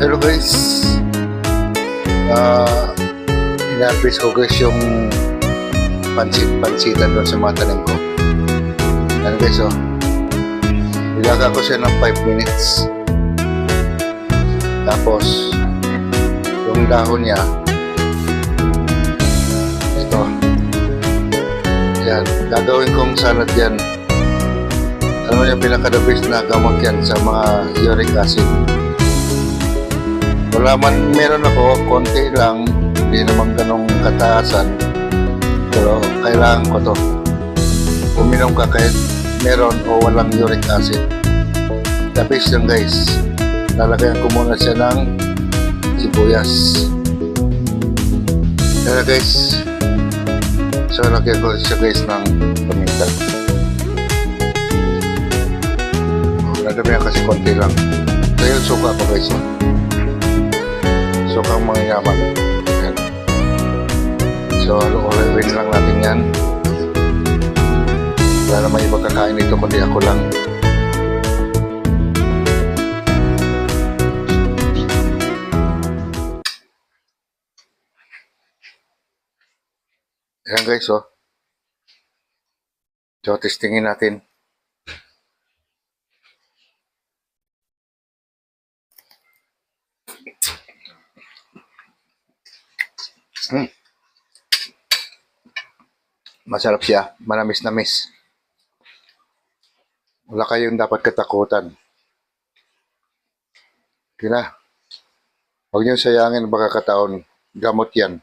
Hello guys, in-harvest ko guys yung pansitan doon sa mga tanim ko. Ano guys, ilaga ko siya ng 5 minutes. Tapos yung dahon niya, ito, yan, gagawin kong salad yan. Ano yung pinaka-the best na gamot yan sa mga uric acid. Wala man, meron ako, konti lang, hindi naman ganong kataasan, pero kailangan ko to. Uminom ka kahit meron o walang uric acid. The best yan guys. Lalagyan ko muna siya ng sibuyas. Kaya guys, so lagyan ko siya guys ng paminta. Nadamihan kasi konti lang. So yun, suka pa guys. Sukang mga yaman. Yan. So ulit lang natin yan. Wala naman iba kakain ito kundi ako lang. Yan guys, so testingin natin. Masarap siya, manamis-namis. Wala kayong dapat katakutan. Kina, huwag niyo sayangin baka kataon, gamot yan.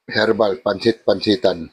Herbal, pansit-pansitan.